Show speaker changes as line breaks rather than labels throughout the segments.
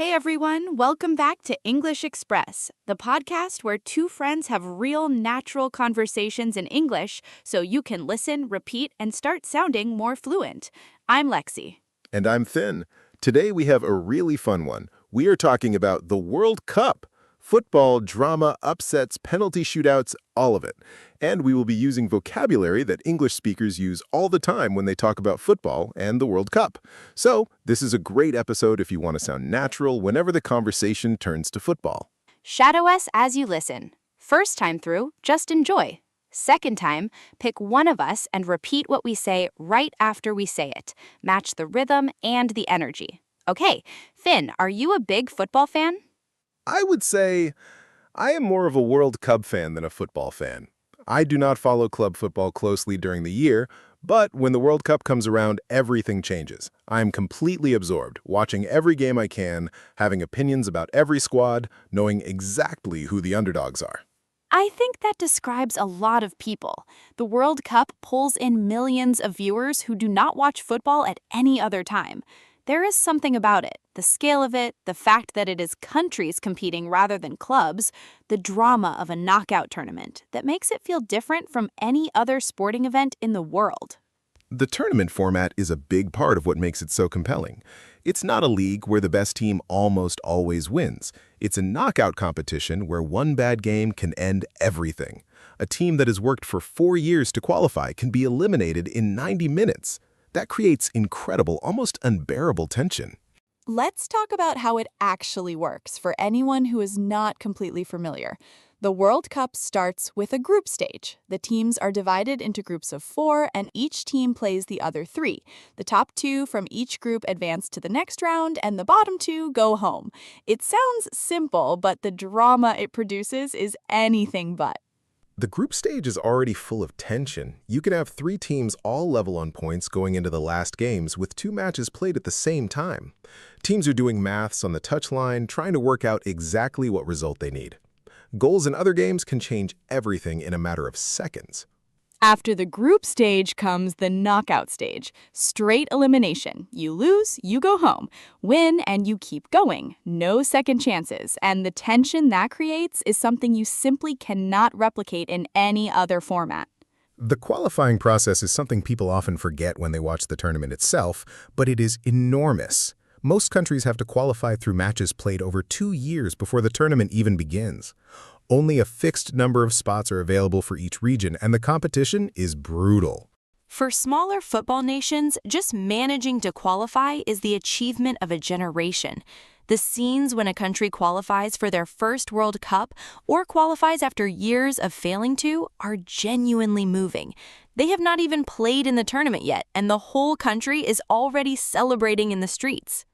Hey everyone, welcome back to English Express, the podcast where two friends have real, natural conversations in English so you can listen, repeat, and start sounding more fluent. I'm Lexi.
And I'm Finn. Today we have a really fun one. We are talking about the World Cup. Football, drama, upsets, penalty shootouts, all of it. And we will be using vocabulary that English speakers use all the time when they talk about football and the World Cup. So, this is a great episode if you want to sound natural whenever the conversation turns to football.
Shadow us as you listen. First time through, just enjoy. Second time, pick one of us and repeat what we say right after we say it. Match the rhythm and the energy. Okay, Finn, are you a big football fan?
I would say I am more of a World Cup fan than a football fan. I do not follow club football closely during the year, but when the World Cup comes around, everything changes. I am completely absorbed, watching every game I can, having opinions about every squad, knowing exactly who the underdogs are.
I think that describes a lot of people. The World Cup pulls in millions of viewers who do not watch football at any other time. There is something about it, the scale of it, the fact that it is countries competing rather than clubs, the drama of a knockout tournament, that makes it feel different from any other sporting event in the world.
The tournament format is a big part of what makes it so compelling. It's not a league where the best team almost always wins. It's a knockout competition where one bad game can end everything. A team that has worked for 4 years to qualify can be eliminated in 90 minutes. That creates incredible, almost unbearable tension.
Let's talk about how it actually works for anyone who is not completely familiar. The World Cup starts with a group stage. The teams are divided into groups of 4, and each team plays the other 3. The top 2 from each group advance to the next round, and the bottom 2 go home. It sounds simple, but the drama it produces is anything but.
The group stage is already full of tension. You can have 3 teams all level on points going into the last games with 2 matches played at the same time. Teams are doing maths on the touchline, trying to work out exactly what result they need. Goals in other games can change everything in a matter of seconds.
After the group stage comes the knockout stage. Straight elimination. You lose, you go home. Win, and you keep going. No second chances. And the tension that creates is something you simply cannot replicate in any other format.
The qualifying process is something people often forget when they watch the tournament itself, but it is enormous. Most countries have to qualify through matches played over 2 years before the tournament even begins. Only a fixed number of spots are available for each region, and the competition is brutal.
For smaller football nations, just managing to qualify is the achievement of a generation. The scenes when a country qualifies for their first World Cup or qualifies after years of failing to are genuinely moving. They have not even played in the tournament yet, and the whole country is already celebrating in the streets.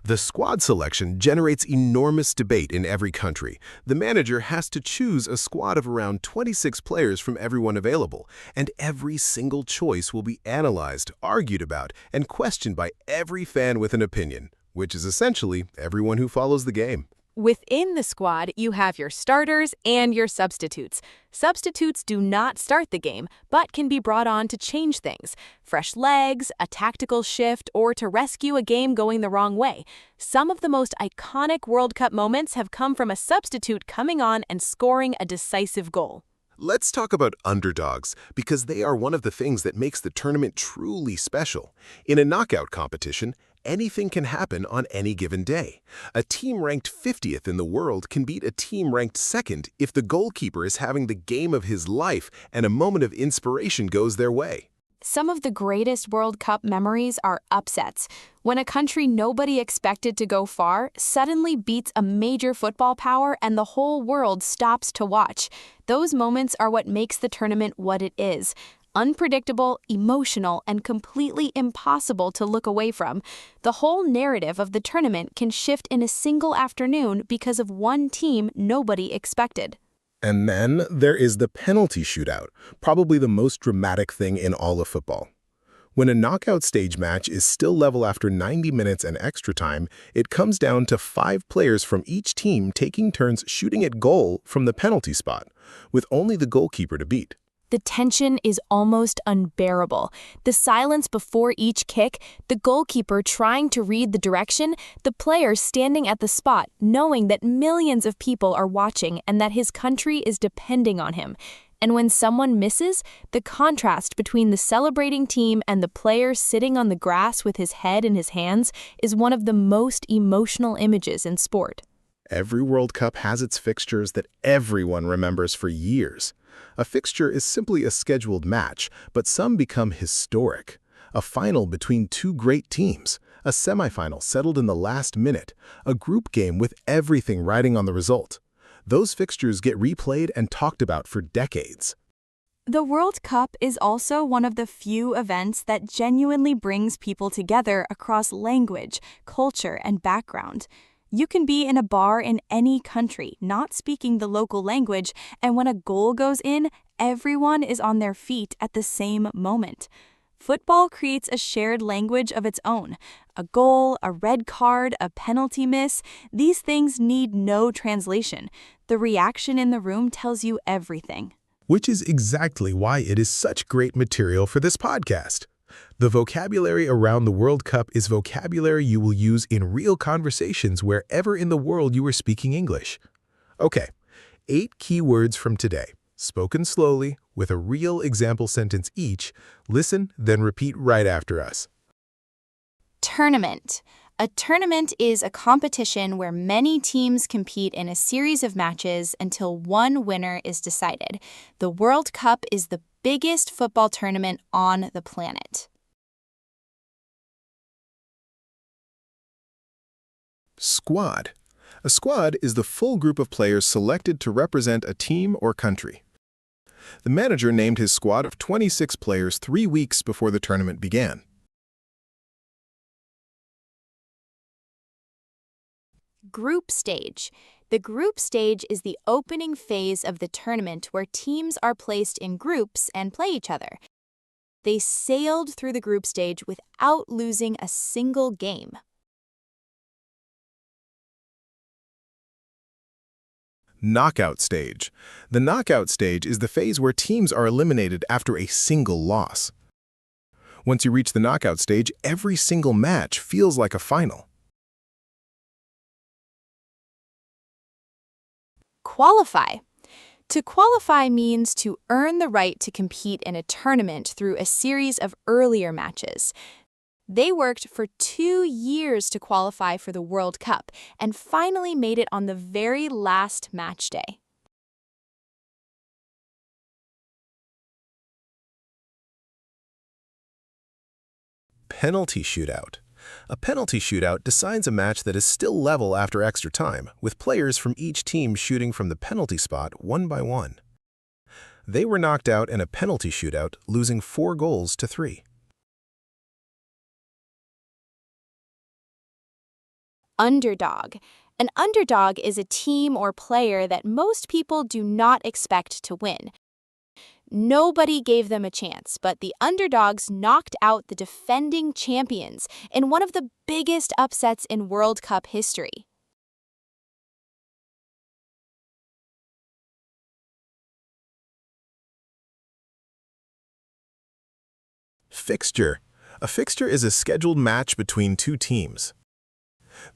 The squad selection generates enormous debate in every country. The manager has to choose a squad of around 26 players from everyone available, and every single choice will be analyzed, argued about, and questioned by every fan with an opinion, which is essentially everyone who follows the game.
Within the squad, you have your starters and your substitutes. Substitutes do not start the game, but can be brought on to change things. Fresh legs, a tactical shift, or to rescue a game going the wrong way. Some of the most iconic World Cup moments have come from a substitute coming on and scoring a decisive goal.
Let's talk about underdogs, because they are one of the things that makes the tournament truly special. In a knockout competition, anything can happen on any given day. A team ranked 50th in the world can beat a team ranked 2nd if the goalkeeper is having the game of his life and a moment of inspiration goes their way.
Some of the greatest World Cup memories are upsets. When a country nobody expected to go far suddenly beats a major football power and the whole world stops to watch. Those moments are what makes the tournament what it is. Unpredictable, emotional, and completely impossible to look away from. The whole narrative of the tournament can shift in a single afternoon because of one team nobody expected.
And then there is the penalty shootout, probably the most dramatic thing in all of football. When a knockout stage match is still level after 90 minutes and extra time, it comes down to 5 players from each team taking turns shooting at goal from the penalty spot, with only the goalkeeper to beat.
The tension is almost unbearable. The silence before each kick, the goalkeeper trying to read the direction, the player standing at the spot knowing that millions of people are watching and that his country is depending on him. And when someone misses, the contrast between the celebrating team and the player sitting on the grass with his head in his hands is one of the most emotional images in sport.
Every World Cup has its fixtures that everyone remembers for years. A fixture is simply a scheduled match, but some become historic. A final between two great teams, a semifinal settled in the last minute, a group game with everything riding on the result. Those fixtures get replayed and talked about for decades.
The World Cup is also one of the few events that genuinely brings people together across language, culture, and background. You can be in a bar in any country, not speaking the local language, and when a goal goes in, everyone is on their feet at the same moment. Football creates a shared language of its own. A goal, a red card, a penalty miss, these things need no translation. The reaction in the room tells you everything.
Which is exactly why it is such great material for this podcast. The vocabulary around the World Cup is vocabulary you will use in real conversations wherever in the world you are speaking English. Okay, 8 key words from today, spoken slowly, with a real example sentence each. Listen, then repeat right after us.
Tournament. A tournament is a competition where many teams compete in a series of matches until one winner is decided. The World Cup is the biggest football tournament on the planet.
Squad. A squad is the full group of players selected to represent a team or country. The manager named his squad of 26 players 3 weeks before the tournament began.
Group stage. The group stage is the opening phase of the tournament where teams are placed in groups and play each other. They sailed through the group stage without losing a single game.
Knockout stage. The knockout stage is the phase where teams are eliminated after a single loss. Once you reach the knockout stage, every single match feels like a final.
Qualify. To qualify means to earn the right to compete in a tournament through a series of earlier matches. They worked for 2 years to qualify for the World Cup and finally made it on the very last match day.
Penalty shootout. A penalty shootout decides a match that is still level after extra time, with players from each team shooting from the penalty spot one by one. They were knocked out in a penalty shootout, losing 4-3.
Underdog. An underdog is a team or player that most people do not expect to win. Nobody gave them a chance, but the underdogs knocked out the defending champions in one of the biggest upsets in World Cup history.
Fixture. A fixture is a scheduled match between two teams.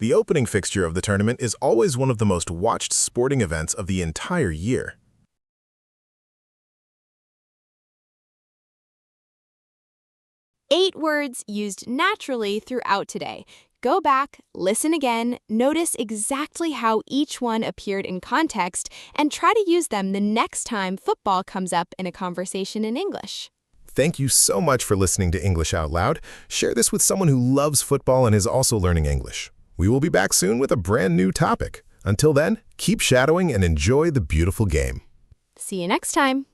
The opening fixture of the tournament is always one of the most watched sporting events of the entire year.
8 words used naturally throughout today. Go back, listen again, notice exactly how each one appeared in context, and try to use them the next time football comes up in a conversation in English.
Thank you so much for listening to English Out Loud. Share this with someone who loves football and is also learning English. We will be back soon with a brand new topic. Until then, keep shadowing and enjoy the beautiful game.
See you next time.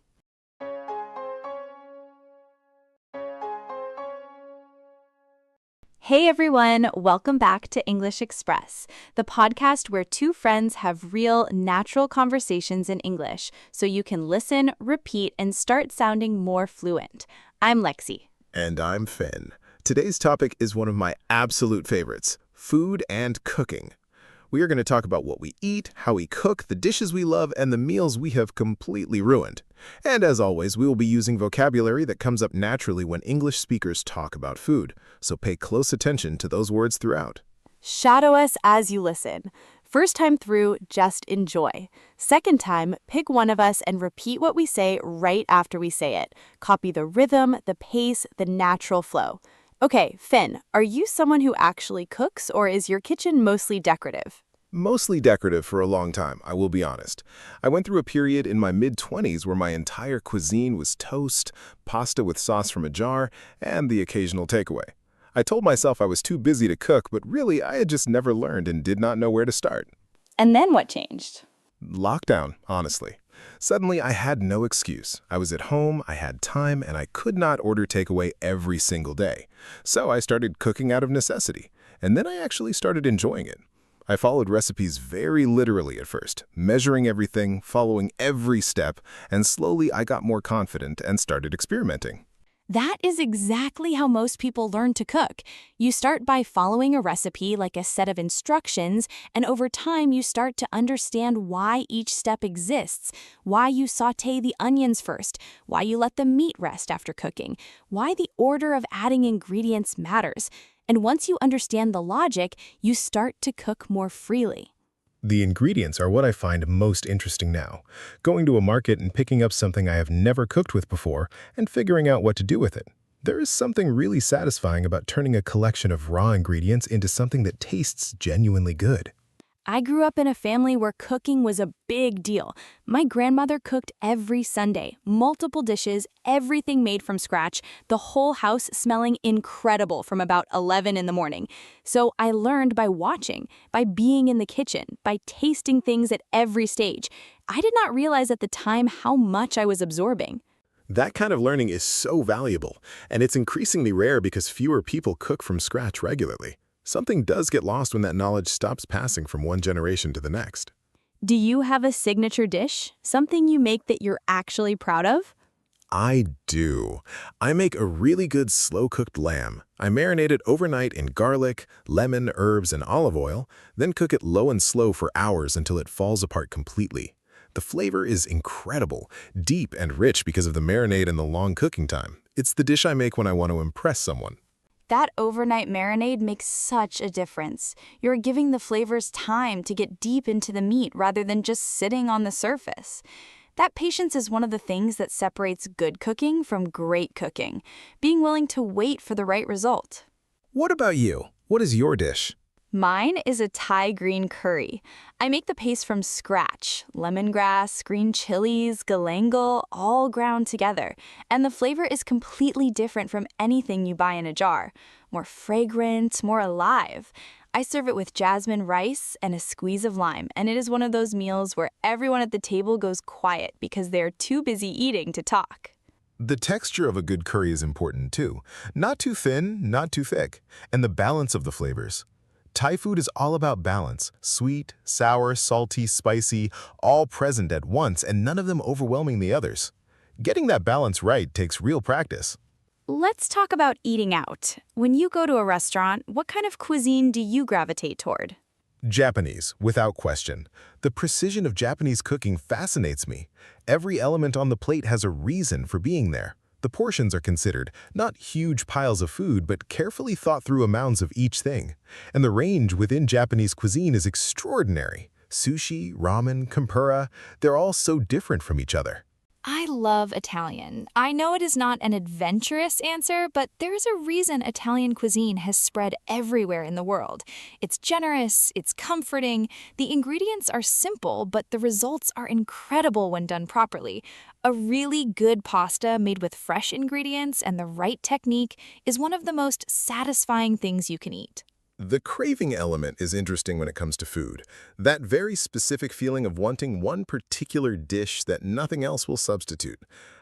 Hey everyone, welcome back to English Express, the podcast where two friends have real, natural conversations in English so you can listen, repeat, and start sounding more fluent. I'm Lexi.
And I'm Finn. Today's topic is one of my absolute favorites, food and cooking. We are going to talk about what we eat, how we cook, the dishes we love, and the meals we have completely ruined. And as always, we will be using vocabulary that comes up naturally when English speakers talk about food, so pay close attention to those words throughout.
Shadow us as you listen. First time through, just enjoy. Second time, pick one of us and repeat what we say right after we say it. Copy the rhythm, the pace, the natural flow. Okay, Finn, are you someone who actually cooks, or is your kitchen mostly decorative?
Mostly decorative for a long time, I will be honest. I went through a period in my mid-20s where my entire cuisine was toast, pasta with sauce from a jar, and the occasional takeaway. I told myself I was too busy to cook, but really I had just never learned and did not know where to start.
And then what changed?
Lockdown, honestly. Suddenly, I had no excuse. I was at home, I had time, and I could not order takeaway every single day. So I started cooking out of necessity, and then I actually started enjoying it. I followed recipes very literally at first, measuring everything, following every step, and slowly I got more confident and started experimenting.
That is exactly how most people learn to cook. You start by following a recipe like a set of instructions, and over time you start to understand why each step exists, why you sauté the onions first, why you let the meat rest after cooking, why the order of adding ingredients matters. And once you understand the logic, you start to cook more freely.
The ingredients are what I find most interesting now. Going to a market and picking up something I have never cooked with before and figuring out what to do with it. There is something really satisfying about turning a collection of raw ingredients into something that tastes genuinely good.
I grew up in a family where cooking was a big deal. My grandmother cooked every Sunday, multiple dishes, everything made from scratch, the whole house smelling incredible from about 11 in the morning. So I learned by watching, by being in the kitchen, by tasting things at every stage. I did not realize at the time how much I was absorbing.
That kind of learning is so valuable, and it's increasingly rare because fewer people cook from scratch regularly. Something does get lost when that knowledge stops passing from one generation to the next.
Do you have a signature dish? Something you make that you're actually proud of?
I do. I make a really good slow-cooked lamb. I marinate it overnight in garlic, lemon, herbs, and olive oil, then cook it low and slow for hours until it falls apart completely. The flavor is incredible, deep and rich because of the marinade and the long cooking time. It's the dish I make when I want to impress someone.
That overnight marinade makes such a difference. You're giving the flavors time to get deep into the meat rather than just sitting on the surface. That patience is one of the things that separates good cooking from great cooking, being willing to wait for the right result.
What about you? What is your dish?
Mine is a Thai green curry. I make the paste from scratch, lemongrass, green chilies, galangal, all ground together. And the flavor is completely different from anything you buy in a jar. More fragrant, more alive. I serve it with jasmine rice and a squeeze of lime, and it is one of those meals where everyone at the table goes quiet because they're too busy eating to talk.
The texture of a good curry is important too. Not too thin, not too thick, and the balance of the flavors. Thai food is all about balance, sweet, sour, salty, spicy, all present at once and none of them overwhelming the others. Getting that balance right takes real practice.
Let's talk about eating out. When you go to a restaurant, what kind of cuisine do you gravitate toward?
Japanese, without question. The precision of Japanese cooking fascinates me. Every element on the plate has a reason for being there. The portions are considered, not huge piles of food, but carefully thought through amounts of each thing. And the range within Japanese cuisine is extraordinary. Sushi, ramen, tempura, they're all so different from each other.
I love Italian. I know it is not an adventurous answer, but there is a reason Italian cuisine has spread everywhere in the world. It's generous, it's comforting, the ingredients are simple, but the results are incredible when done properly. A really good pasta made with fresh ingredients and the right technique is one of the most satisfying things you can eat.
The craving element is interesting when it comes to food. That very specific feeling of wanting one particular dish that nothing else will substitute.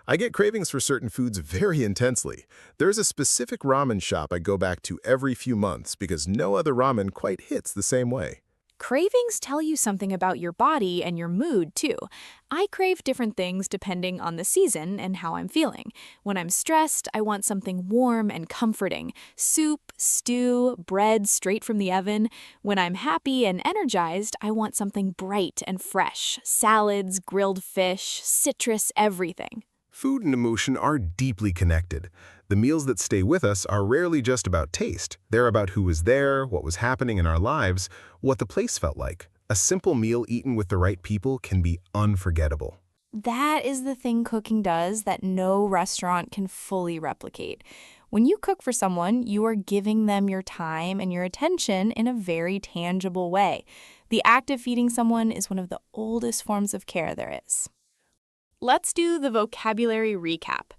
I get cravings for certain foods very intensely. There's a specific ramen shop I go back to every few months because no other ramen quite hits the same way.
Cravings tell you something about your body and your mood, too. I crave different things depending on the season and how I'm feeling. When I'm stressed, I want something warm and comforting. Soup, stew, bread straight from the oven. When I'm happy and energized, I want something bright and fresh. Salads, grilled fish, citrus, everything.
Food and emotion are deeply connected. The meals that stay with us are rarely just about taste. They're about who was there, what was happening in our lives, what the place felt like. A simple meal eaten with the right people can be unforgettable.
That is the thing cooking does that no restaurant can fully replicate. When you cook for someone, you are giving them your time and your attention in a very tangible way. The act of feeding someone is one of the oldest forms of care there is. Let's do the vocabulary recap.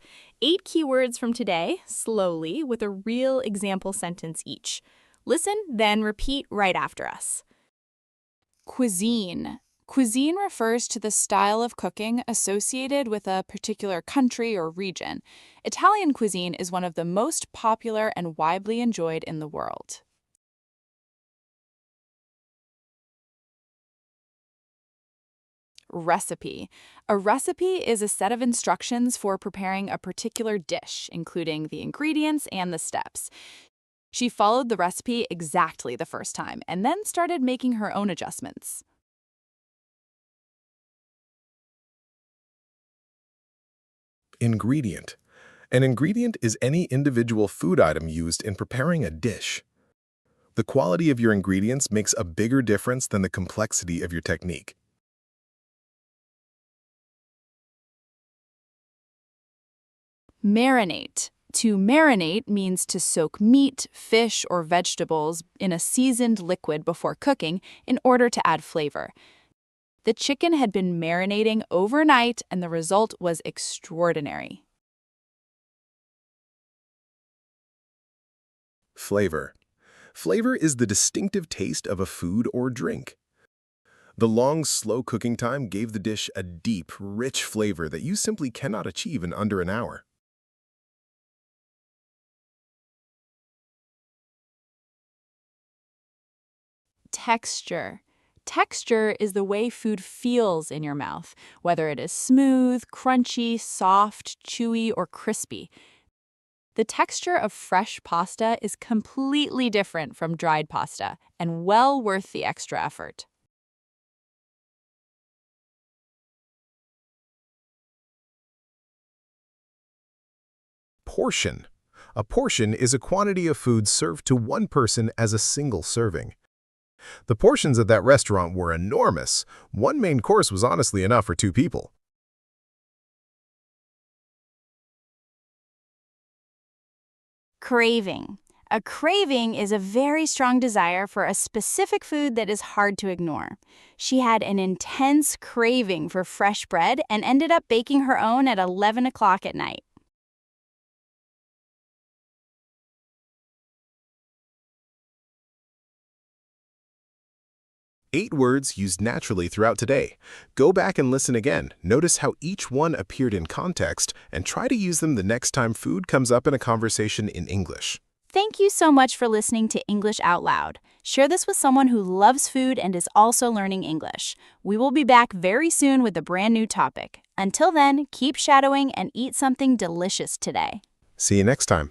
8 keywords from today, slowly, with a real example sentence each. Listen, then repeat right after us.
Cuisine. Cuisine refers to the style of cooking associated with a particular country or region. Italian cuisine is one of the most popular and widely enjoyed in the world. Recipe. A recipe is a set of instructions for preparing a particular dish, including the ingredients and the steps. She followed the recipe exactly the first time and then started making her own adjustments.
Ingredient. An ingredient is any individual food item used in preparing a dish. The quality of your ingredients makes a bigger difference than the complexity of your technique.
Marinate. To marinate means to soak meat, fish, or vegetables in a seasoned liquid before cooking in order to add flavor. The chicken had been marinating overnight, and the result was extraordinary.
Flavor. Flavor is the distinctive taste of a food or drink. The long, slow cooking time gave the dish a deep, rich flavor that you simply cannot achieve in under an hour.
Texture. Texture is the way food feels in your mouth, whether it is smooth, crunchy, soft, chewy, or crispy. The texture of fresh pasta is completely different from dried pasta and well worth the extra effort.
Portion. A portion is a quantity of food served to one person as a single serving. The portions at that restaurant were enormous. One main course was honestly enough for 2 people.
Craving. A craving is a very strong desire for a specific food that is hard to ignore. She had an intense craving for fresh bread and ended up baking her own at 11 o'clock at night.
Eight words used naturally throughout today. Go back and listen again. Notice how each one appeared in context and try to use them the next time food comes up in a conversation in English.
Thank you so much for listening to English Out Loud. Share this with someone who loves food and is also learning English. We will be back very soon with a brand new topic. Until then, keep shadowing and eat something delicious today.
See you next time.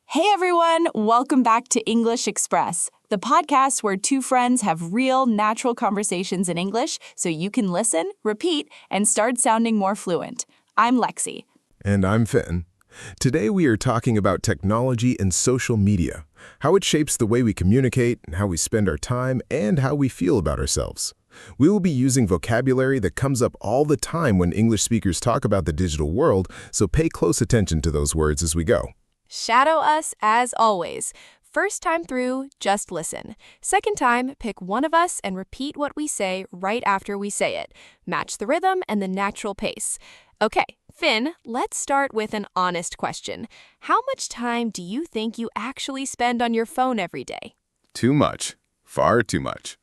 Hey everyone, welcome back to English Express, the podcast where 2 friends have real, natural conversations in English so you can listen, repeat, and start sounding more fluent. I'm Lexi.
And I'm Finn. Today we are talking about technology and social media, how it shapes the way we communicate, and how we spend our time, and how we feel about ourselves. We will be using vocabulary that comes up all the time when English speakers talk about the digital world, so pay close attention to those words as we go.
Shadow us as always. First time through, just listen. Second time, pick one of us and repeat what we say right after we say it. Match the rhythm and the natural pace. Okay, Finn, let's start with an honest question. How much time do you think you actually spend on your phone every day?
Too much. Far too much.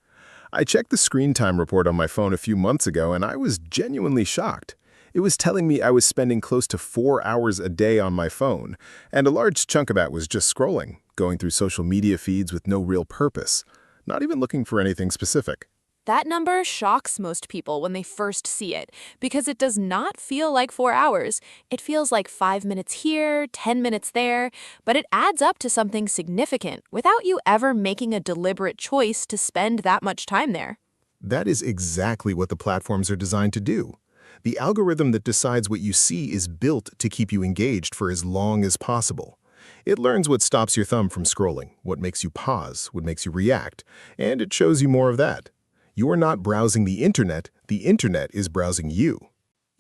I checked the screen time report on my phone a few months ago and I was genuinely shocked. It was telling me I was spending close to 4 hours a day on my phone, and a large chunk of that was just scrolling, going through social media feeds with no real purpose, not even looking for anything specific.
That number shocks most people when they first see it because it does not feel like 4 hours. It feels like 5 minutes here, 10 minutes there, but it adds up to something significant without you ever making a deliberate choice to spend that much time there.
That is exactly what the platforms are designed to do. The algorithm that decides what you see is built to keep you engaged for as long as possible. It learns what stops your thumb from scrolling, what makes you pause, what makes you react, and it shows you more of that. You are not browsing the internet is browsing you.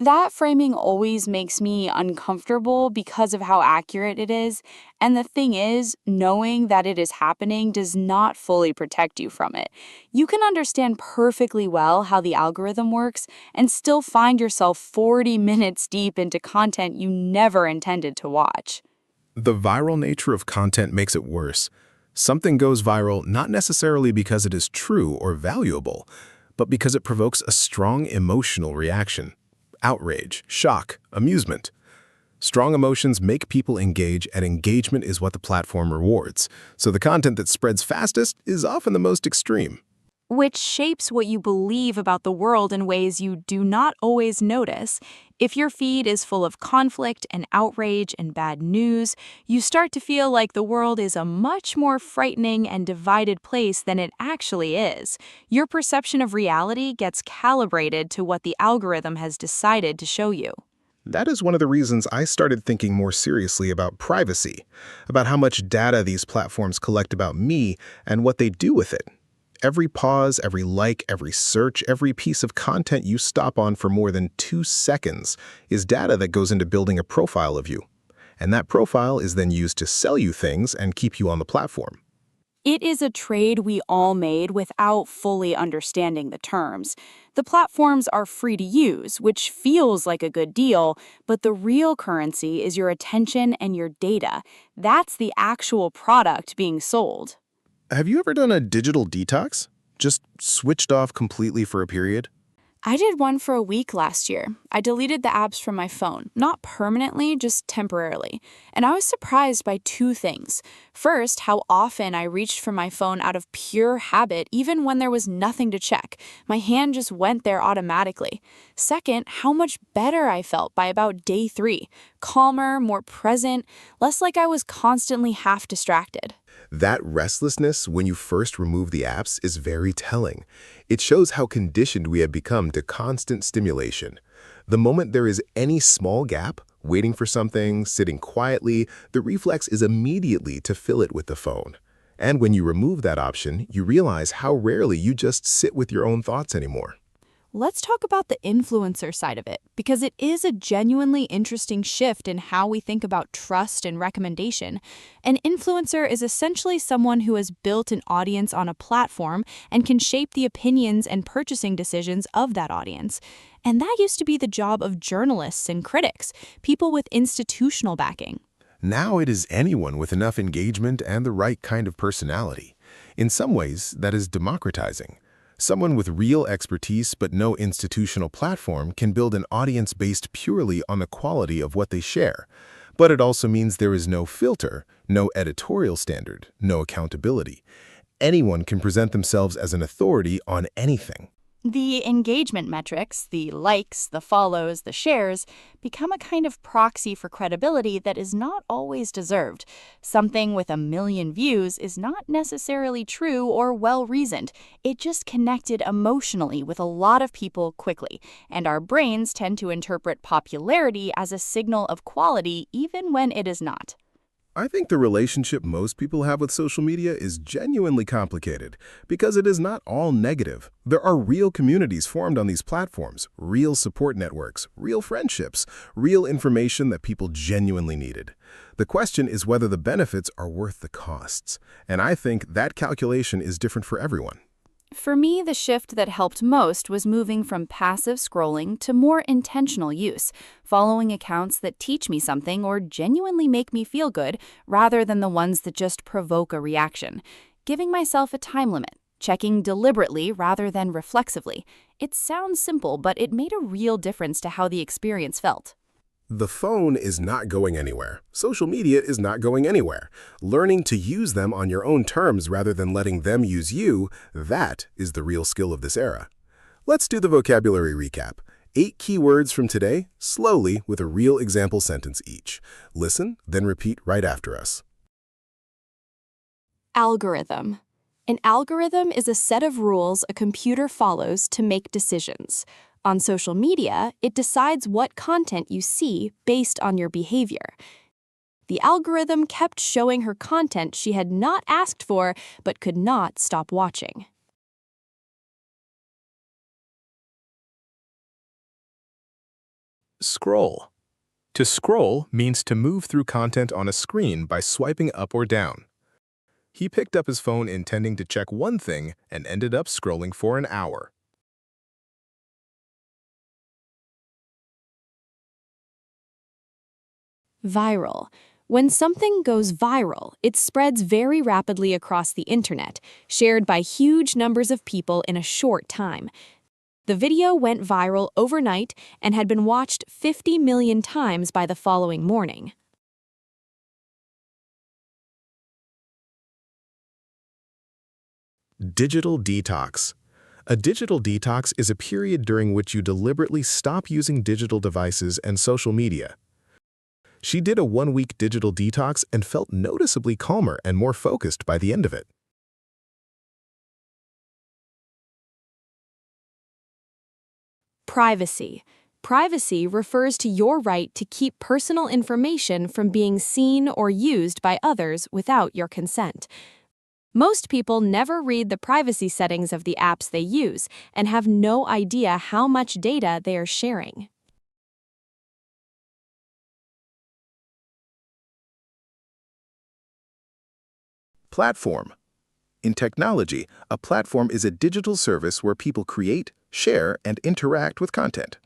That framing always makes me uncomfortable because of how accurate it is. And the thing is, knowing that it is happening does not fully protect you from it. You can understand perfectly well how the algorithm works and still find yourself 40 minutes deep into content you never intended to watch.
The viral nature of content makes it worse. Something goes viral not necessarily because it is true or valuable, but because it provokes a strong emotional reaction. Outrage, shock, amusement. Strong emotions make people engage, and engagement is what the platform rewards. So the content that spreads fastest is often the most extreme.
Which shapes what you believe about the world in ways you do not always notice. If your feed is full of conflict and outrage and bad news, you start to feel like the world is a much more frightening and divided place than it actually is. Your perception of reality gets calibrated to what the algorithm has decided to show you.
That is one of the reasons I started thinking more seriously about privacy, about how much data these platforms collect about me and what they do with it. Every pause, every like, every search, every piece of content you stop on for more than 2 seconds is data that goes into building a profile of you. And that profile is then used to sell you things and keep you on the platform.
It is a trade we all made without fully understanding the terms. The platforms are free to use, which feels like a good deal, but the real currency is your attention and your data. That's the actual product being sold.
Have you ever done a digital detox? Just switched off completely for a period?
I did one for a week last year. I deleted the apps from my phone, not permanently, just temporarily. And I was surprised by two things. First, how often I reached for my phone out of pure habit, even when there was nothing to check. My hand just went there automatically. Second, how much better I felt by about day 3. Calmer, more present, less like I was constantly half distracted.
That restlessness when you first remove the apps is very telling. It shows how conditioned we have become to constant stimulation. The moment there is any small gap, waiting for something, sitting quietly, the reflex is immediately to fill it with the phone. And when you remove that option, you realize how rarely you just sit with your own thoughts anymore.
Let's talk about the influencer side of it, because it is a genuinely interesting shift in how we think about trust and recommendation. An influencer is essentially someone who has built an audience on a platform and can shape the opinions and purchasing decisions of that audience. And that used to be the job of journalists and critics, people with institutional backing.
Now it is anyone with enough engagement and the right kind of personality. In some ways, that is democratizing. Someone with real expertise but no institutional platform can build an audience based purely on the quality of what they share. But it also means there is no filter, no editorial standard, no accountability. Anyone can present themselves as an authority on anything.
The engagement metrics, the likes, the follows, the shares, become a kind of proxy for credibility that is not always deserved. Something with 1 million views is not necessarily true or well-reasoned. It just connected emotionally with a lot of people quickly, and our brains tend to interpret popularity as a signal of quality even when it is not.
I think the relationship most people have with social media is genuinely complicated because it is not all negative. There are real communities formed on these platforms, real support networks, real friendships, real information that people genuinely needed. The question is whether the benefits are worth the costs, and I think that calculation is different for everyone.
For me, the shift that helped most was moving from passive scrolling to more intentional use, following accounts that teach me something or genuinely make me feel good, rather than the ones that just provoke a reaction. Giving myself a time limit, checking deliberately rather than reflexively. It sounds simple, but it made a real difference to how the experience felt.
The phone is not going anywhere. Social media is not going anywhere. Learning to use them on your own terms rather than letting them use you, that is the real skill of this era. Let's do the vocabulary recap. 8 key words from today, slowly with a real example sentence each. Listen, then repeat right after us.
Algorithm. An algorithm is a set of rules a computer follows to make decisions. On social media, it decides what content you see based on your behavior. The algorithm kept showing her content she had not asked for but could not stop watching.
Scroll. To scroll means to move through content on a screen by swiping up or down. He picked up his phone intending to check one thing and ended up scrolling for an hour.
Viral. When something goes viral, it spreads very rapidly across the internet, shared by huge numbers of people in a short time. The video went viral overnight and had been watched 50 million times by the following morning.
Digital detox. A digital detox is a period during which you deliberately stop using digital devices and social media. She did a 1-week digital detox and felt noticeably calmer and more focused by the end of it.
Privacy. Privacy refers to your right to keep personal information from being seen or used by others without your consent. Most people never read the privacy settings of the apps they use and have no idea how much data they are sharing.
Platform. In technology, a platform is a digital service where people create, share, and interact with content.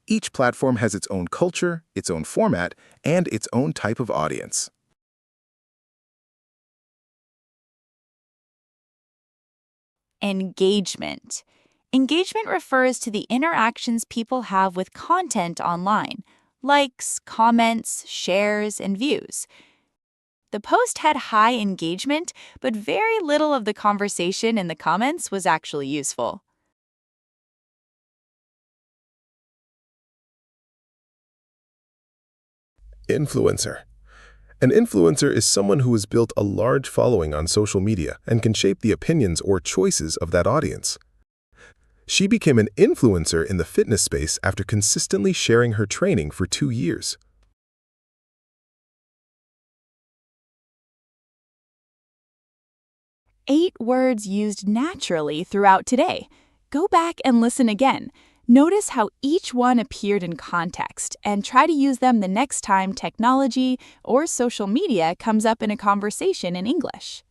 Each platform has its own culture, its own format, and its own type of audience.
Engagement. Engagement refers to the interactions people have with content online, likes, comments, shares, and views. The post had high engagement, but very little of the conversation in the comments was actually useful.
Influencer. An influencer is someone who has built a large following on social media and can shape the opinions or choices of that audience. She became an influencer in the fitness space after consistently sharing her training for 2 years.
8 words used naturally throughout today. Go back and listen again. Notice how each one appeared in context and try to use them the next time technology or social media comes up in a conversation in English.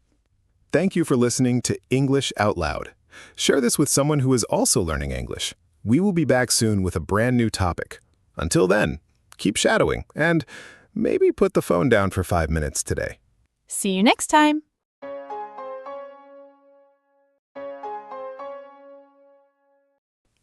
Thank you for listening to English Out Loud. Share this with someone who is also learning English. We will be back soon with a brand new topic. Until then, keep shadowing and maybe put the phone down for 5 minutes today.
See you next time!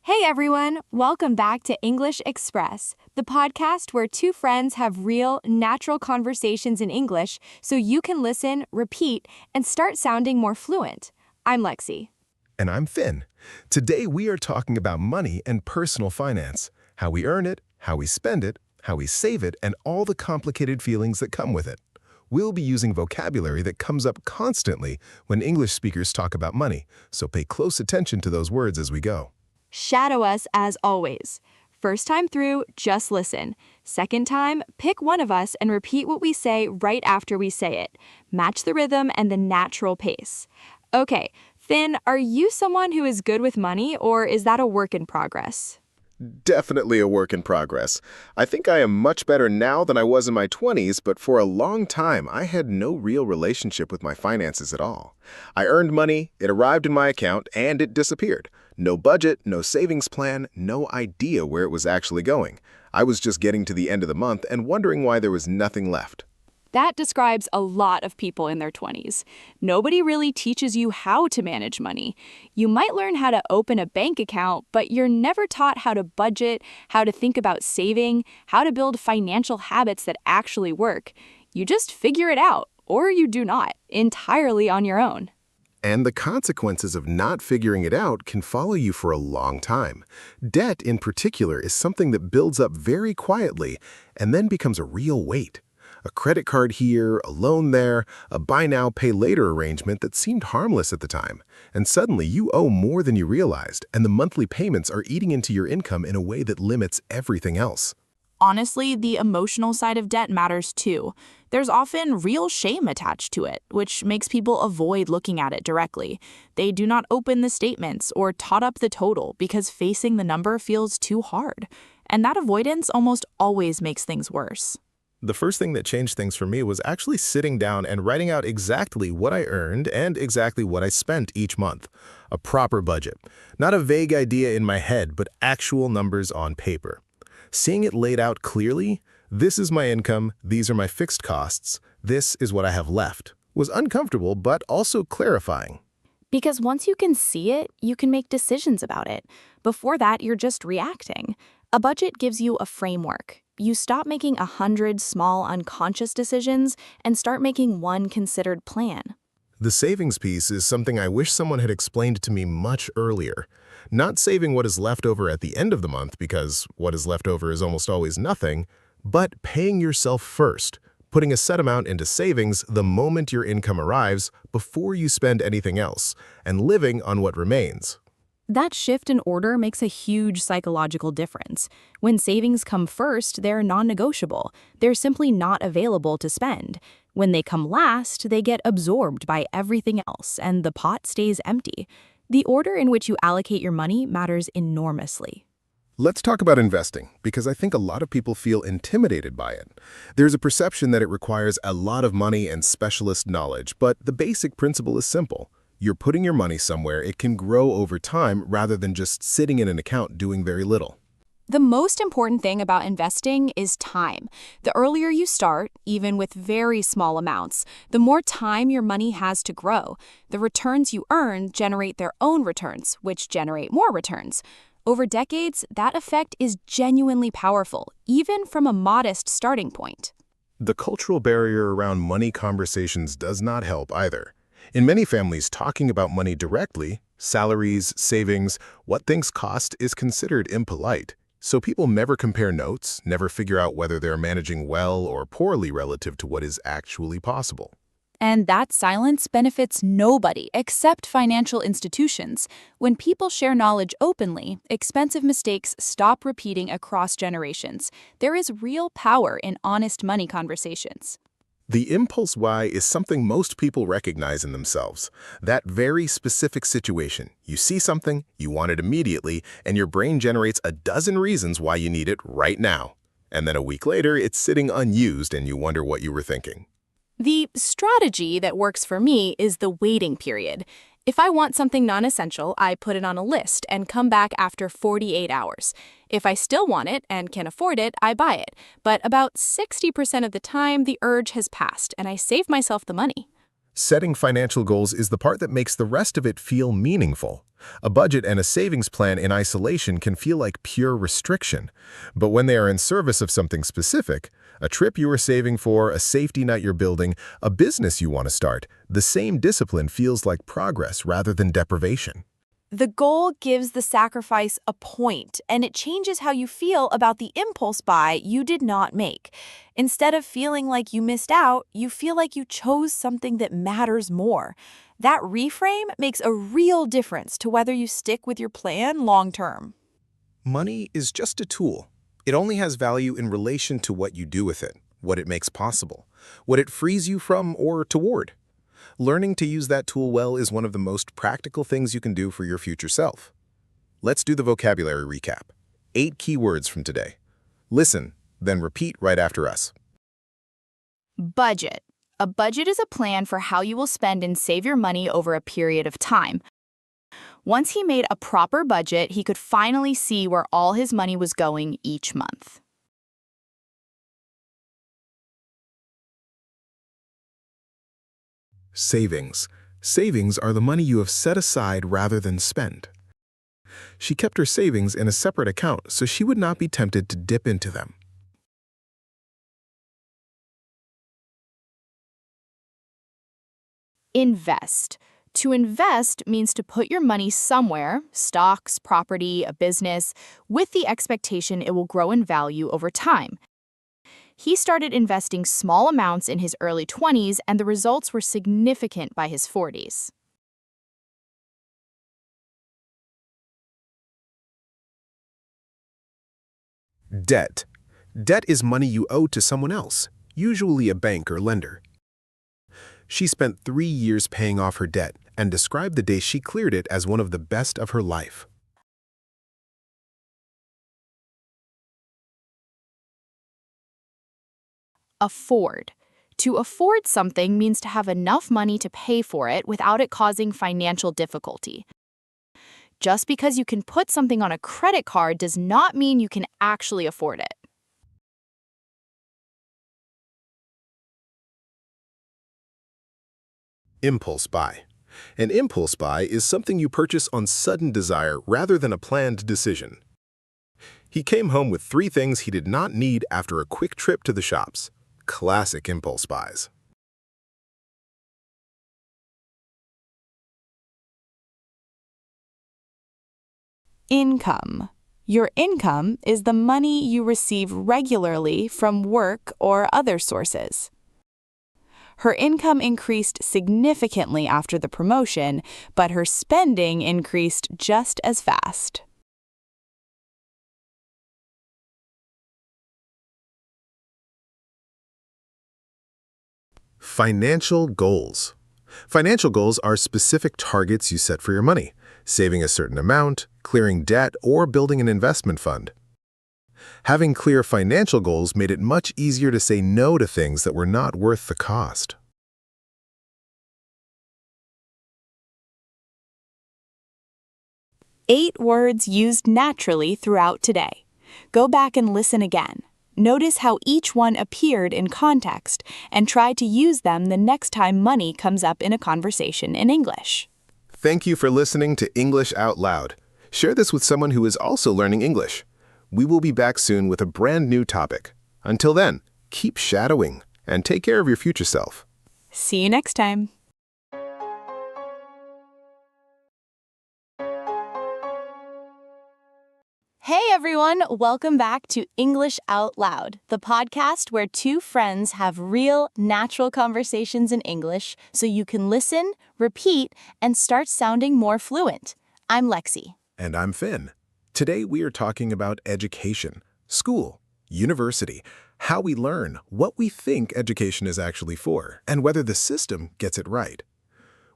Hey everyone, welcome back to English Express, the podcast where two friends have real, natural conversations in English so you can listen, repeat, and start sounding more fluent. I'm Lexi.
And I'm Finn. Today we are talking about money and personal finance, how we earn it, how we spend it, how we save it, and all the complicated feelings that come with it. We'll be using vocabulary that comes up constantly when English speakers talk about money, so pay close attention to those words as we go.
Shadow us as always. First time through, just listen. Second time, pick one of us and repeat what we say right after we say it. Match the rhythm and the natural pace. Okay, Finn, are you someone who is good with money, or is that a work in progress?
Definitely a work in progress. I think I am much better now than I was in my 20s, but for a long time, I had no real relationship with my finances at all. I earned money, it arrived in my account, and it disappeared. No budget, no savings plan, no idea where it was actually going. I was just getting to the end of the month and wondering why there was nothing left.
That describes a lot of people in their 20s. Nobody really teaches you how to manage money. You might learn how to open a bank account, but you're never taught how to budget, how to think about saving, how to build financial habits that actually work. You just figure it out, or you do not, entirely on your own.
And the consequences of not figuring it out can follow you for a long time. Debt, in particular, is something that builds up very quietly and then becomes a real weight. A credit card here, a loan there, a buy now, pay later arrangement that seemed harmless at the time. And suddenly you owe more than you realized, and the monthly payments are eating into your income in a way that limits everything else.
Honestly, the emotional side of debt matters too. There's often real shame attached to it, which makes people avoid looking at it directly. They do not open the statements or tot up the total because facing the number feels too hard. And that avoidance almost always makes things worse.
The first thing that changed things for me was actually sitting down and writing out exactly what I earned and exactly what I spent each month. A proper budget. Not a vague idea in my head, but actual numbers on paper. Seeing it laid out clearly, this is my income, these are my fixed costs, this is what I have left, was uncomfortable but also clarifying.
Because once you can see it, you can make decisions about it. Before that, you're just reacting. A budget gives you a framework. You stop making 100 small unconscious decisions and start making one considered plan.
The savings piece is something I wish someone had explained to me much earlier. Not saving what is left over at the end of the month because what is left over is almost always nothing, but paying yourself first, putting a set amount into savings the moment your income arrives before you spend anything else, and living on what remains.
That shift in order makes a huge psychological difference. When savings come first, they're non-negotiable. They're simply not available to spend. When they come last, they get absorbed by everything else, and the pot stays empty. The order in which you allocate your money matters enormously.
Let's talk about investing, because I think a lot of people feel intimidated by it. There's a perception that it requires a lot of money and specialist knowledge, but the basic principle is simple. You're putting your money somewhere it can grow over time rather than just sitting in an account doing very little.
The most important thing about investing is time. The earlier you start, even with very small amounts, the more time your money has to grow. The returns you earn generate their own returns, which generate more returns. Over decades, that effect is genuinely powerful, even from a modest starting point.
The cultural barrier around money conversations does not help either. In many families, talking about money directly, salaries, savings, what things cost is considered impolite. So people never compare notes, never figure out whether they're managing well or poorly relative to what is actually possible.
And that silence benefits nobody except financial institutions. When people share knowledge openly, expensive mistakes stop repeating across generations. There is real power in honest money conversations.
The impulse buy is something most people recognize in themselves. That very specific situation. You see something, you want it immediately, and your brain generates a dozen reasons why you need it right now. And then a week later, it's sitting unused and you wonder what you were thinking.
The strategy that works for me is the waiting period. If I want something non-essential, I put it on a list and come back after 48 hours. If I still want it and can afford it, I buy it. But about 60% of the time, the urge has passed and I save myself the money.
Setting financial goals is the part that makes the rest of it feel meaningful. A budget and a savings plan in isolation can feel like pure restriction. But when they are in service of something specific, a trip you are saving for, a safety net you're building, a business you want to start, the same discipline feels like progress rather than deprivation.
The goal gives the sacrifice a point, and it changes how you feel about the impulse buy you did not make. Instead of feeling like you missed out, you feel like you chose something that matters more. That reframe makes a real difference to whether you stick with your plan long term.
Money is just a tool. It only has value in relation to what you do with it, what it makes possible, what it frees you from or toward. Learning to use that tool well is one of the most practical things you can do for your future self. Let's do the vocabulary recap. 8 key words from today. Listen, then repeat right after us.
Budget. A budget is a plan for how you will spend and save your money over a period of time. Once he made a proper budget, he could finally see where all his money was going each month.
Savings. Savings are the money you have set aside rather than spent. She kept her savings in a separate account so she would not be tempted to dip into them.
Invest. To invest means to put your money somewhere, stocks, property, a business, with the expectation it will grow in value over time. He started investing small amounts in his early 20s, and the results were significant by his 40s.
Debt. Debt is money you owe to someone else, usually a bank or lender. She spent 3 years paying off her debt and described the day she cleared it as one of the best of her life.
Afford. To afford something means to have enough money to pay for it without it causing financial difficulty. Just because you can put something on a credit card does not mean you can actually afford it.
Impulse buy. An impulse buy is something you purchase on sudden desire rather than a planned decision. He came home with 3 things he did not need after a quick trip to the shops. Classic impulse buys.
Income. Your income is the money you receive regularly from work or other sources. Her income increased significantly after the promotion, but her spending increased just as fast.
Financial goals. Financial goals are specific targets you set for your money, saving a certain amount, clearing debt, or building an investment fund. Having clear financial goals made it much easier to say no to things that were not worth the cost.
Eight words used naturally throughout today. Go back and listen again. Notice how each one appeared in context and try to use them the next time money comes up in a conversation in English.
Thank you for listening to English Out Loud. Share this with someone who is also learning English. We will be back soon with a brand new topic. Until then, keep shadowing and take care of your future self.
See you next time. Hey everyone, welcome back to English Out Loud, the podcast where two friends have real, natural conversations in English so you can listen, repeat, and start sounding more fluent. I'm Lexi.
And I'm Finn. Today we are talking about education, school, university, how we learn, what we think education is actually for, and whether the system gets it right.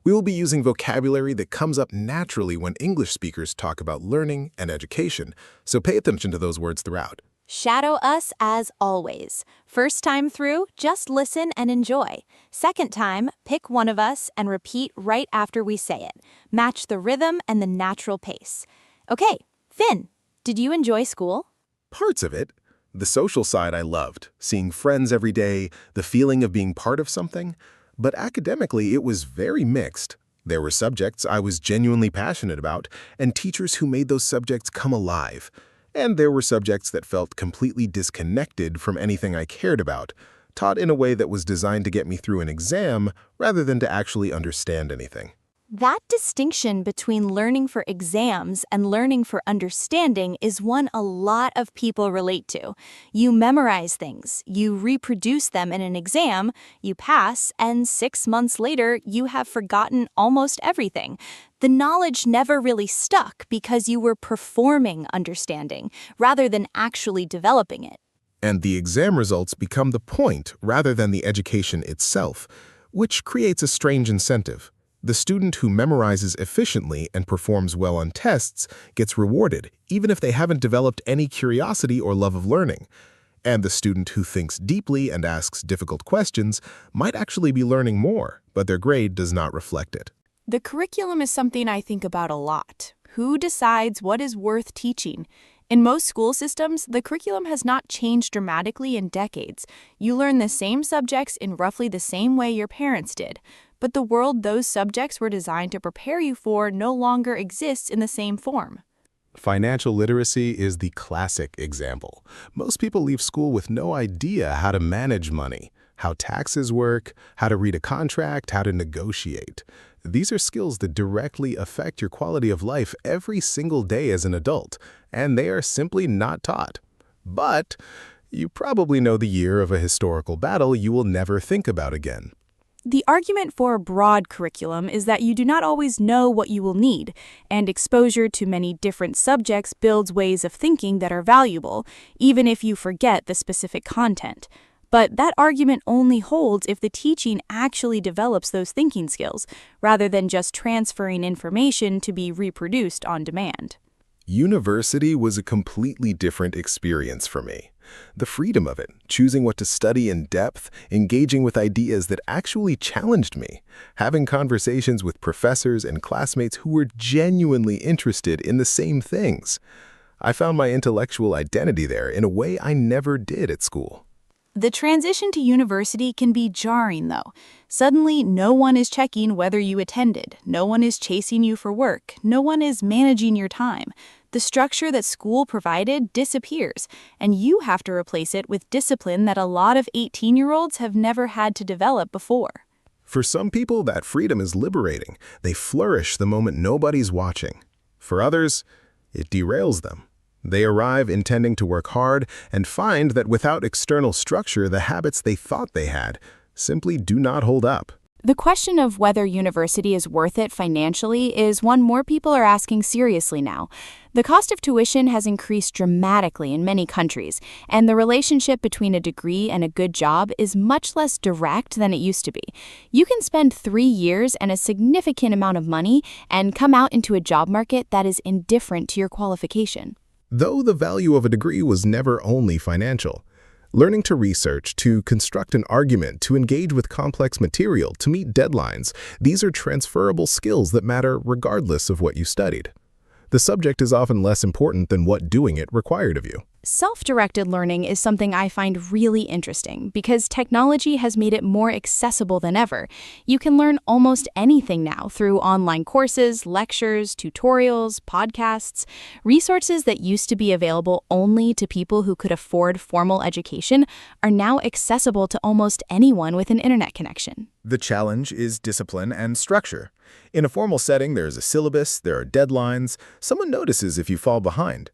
We will be using vocabulary that comes up naturally when English speakers talk about learning and education, so pay attention to those words throughout.
Shadow us as always. First time through, just listen and enjoy. Second time, pick one of us and repeat right after we say it. Match the rhythm and the natural pace. Okay, Finn, did you enjoy school?
Parts of it. The social side I loved, seeing friends every day, the feeling of being part of something. But academically, it was very mixed. There were subjects I was genuinely passionate about, and teachers who made those subjects come alive. And there were subjects that felt completely disconnected from anything I cared about, taught in a way that was designed to get me through an exam rather than to actually understand anything.
That distinction between learning for exams and learning for understanding is one a lot of people relate to. You memorize things, you reproduce them in an exam, you pass, and 6 months later, you have forgotten almost everything. The knowledge never really stuck because you were performing understanding rather than actually developing it.
And the exam results become the point rather than the education itself, which creates a strange incentive. The student who memorizes efficiently and performs well on tests gets rewarded, even if they haven't developed any curiosity or love of learning. And the student who thinks deeply and asks difficult questions might actually be learning more, but their grade does not reflect it.
The curriculum is something I think about a lot. Who decides what is worth teaching? In most school systems, the curriculum has not changed dramatically in decades. You learn the same subjects in roughly the same way your parents did.
but the world those subjects were designed to prepare you for no longer exists in the same form.
Financial literacy is the classic example. Most people leave school with no idea how to manage money, how taxes work, how to read a contract, how to negotiate. These are skills that directly affect your quality of life every single day as an adult, and they are simply not taught. But you probably know the year of a historical battle you will never think about again.
The argument for a broad curriculum is that you do not always know what you will need, and exposure to many different subjects builds ways of thinking that are valuable, even if you forget the specific content. But that argument only holds if the teaching actually develops those thinking skills, rather than just transferring information to be reproduced on demand.
University was a completely different experience for me. The freedom of it, choosing what to study in depth, engaging with ideas that actually challenged me, having conversations with professors and classmates who were genuinely interested in the same things. I found my intellectual identity there in a way I never did at school.
The transition to university can be jarring, though. Suddenly, no one is checking whether you attended, no one is chasing you for work, no one is managing your time. The structure that school provided disappears, and you have to replace it with discipline that a lot of 18-year-olds have never had to develop before.
For some people, that freedom is liberating. They flourish the moment nobody's watching. For others, it derails them. They arrive intending to work hard and find that without external structure, the habits they thought they had simply do not hold up.
The question of whether university is worth it financially is one more people are asking seriously now. The cost of tuition has increased dramatically in many countries, and the relationship between a degree and a good job is much less direct than it used to be. You can spend 3 years and a significant amount of money and come out into a job market that is indifferent to your qualification.
Though the value of a degree was never only financial, learning to research, to construct an argument, to engage with complex material, to meet deadlines, these are transferable skills that matter regardless of what you studied. The subject is often less important than what doing it required of you.
Self-directed learning is something I find really interesting because technology has made it more accessible than ever. You can learn almost anything now through online courses, lectures, tutorials, podcasts. Resources that used to be available only to people who could afford formal education are now accessible to almost anyone with an internet connection.
The challenge is discipline and structure. In a formal setting, there is a syllabus, there are deadlines. Someone notices if you fall behind.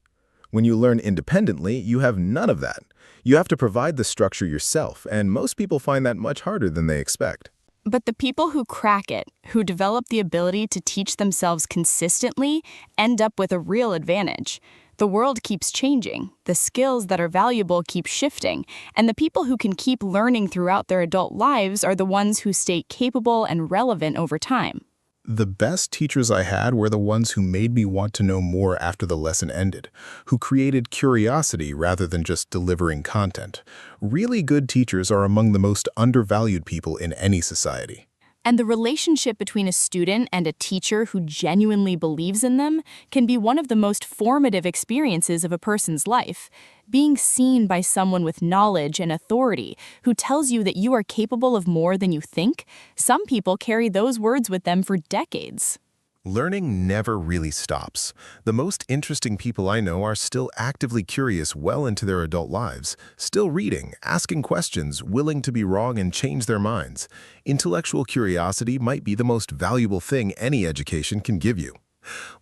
When you learn independently, you have none of that. You have to provide the structure yourself, and most people find that much harder than they expect.
But the people who crack it, who develop the ability to teach themselves consistently, end up with a real advantage. The world keeps changing, the skills that are valuable keep shifting, and the people who can keep learning throughout their adult lives are the ones who stay capable and relevant over time.
The best teachers I had were the ones who made me want to know more after the lesson ended, who created curiosity rather than just delivering content. Really good teachers are among the most undervalued people in any society.
And the relationship between a student and a teacher who genuinely believes in them can be one of the most formative experiences of a person's life. Being seen by someone with knowledge and authority who tells you that you are capable of more than you think, some people carry those words with them for decades.
Learning never really stops. The most interesting people I know are still actively curious well into their adult lives, still reading, asking questions, willing to be wrong and change their minds. Intellectual curiosity might be the most valuable thing any education can give you.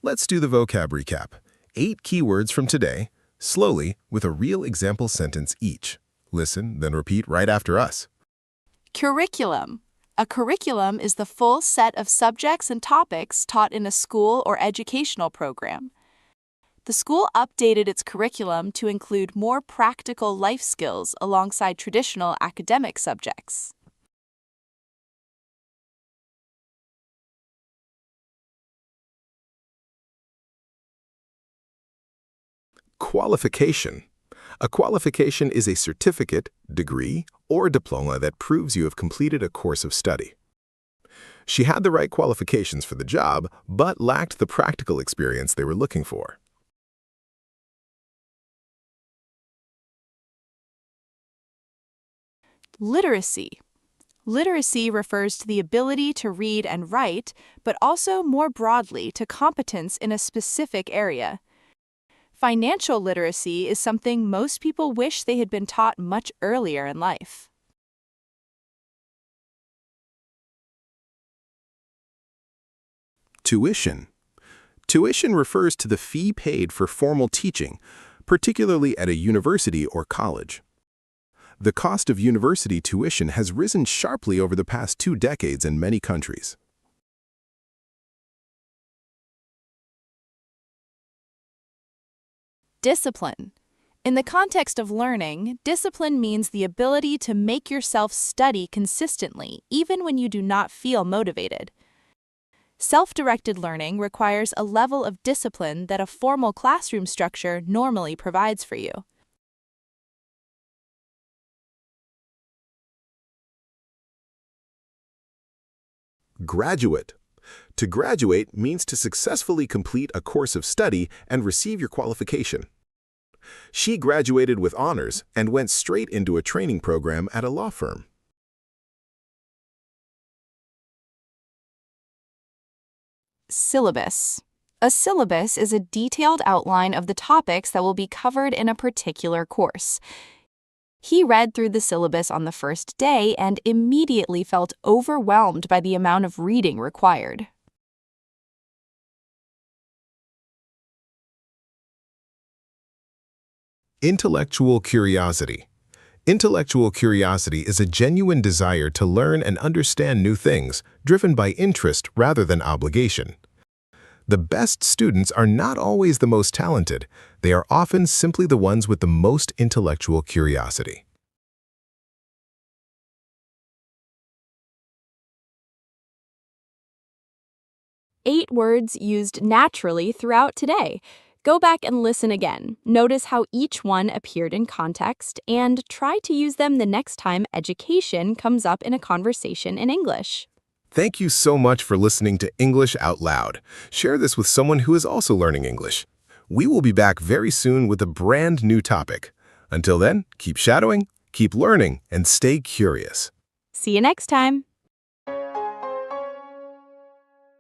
Let's do the vocab recap. 8 keywords from today, slowly, with a real example sentence each. Listen, then repeat right after us.
Curriculum. A curriculum is the full set of subjects and topics taught in a school or educational program. The school updated its curriculum to include more practical life skills alongside traditional academic subjects.
Qualification. A qualification is a certificate, degree, or diploma that proves you have completed a course of study. She had the right qualifications for the job, but lacked the practical experience they were looking for.
Literacy. Literacy refers to the ability to read and write, but also more broadly to competence in a specific area. Financial literacy is something most people wish they had been taught much earlier in life.
Tuition. Tuition refers to the fee paid for formal teaching, particularly at a university or college. The cost of university tuition has risen sharply over the past 2 decades in many countries.
Discipline. In the context of learning, discipline means the ability to make yourself study consistently, even when you do not feel motivated. Self-directed learning requires a level of discipline that a formal classroom structure normally provides for you.
Graduate. To graduate means to successfully complete a course of study and receive your qualification. She graduated with honors and went straight into a training program at a law firm.
Syllabus. A syllabus is a detailed outline of the topics that will be covered in a particular course. He read through the syllabus on the first day and immediately felt overwhelmed by the amount of reading required.
Intellectual curiosity. Intellectual curiosity is a genuine desire to learn and understand new things, driven by interest rather than obligation. The best students are not always the most talented. They are often simply the ones with the most intellectual curiosity.
Eight words used naturally throughout today. Go back and listen again. Notice how each one appeared in context and try to use them the next time education comes up in a conversation in English.
Thank you so much for listening to English Out Loud. Share this with someone who is also learning English. We will be back very soon with a brand new topic. Until then, keep shadowing, keep learning, and stay curious.
See you next time.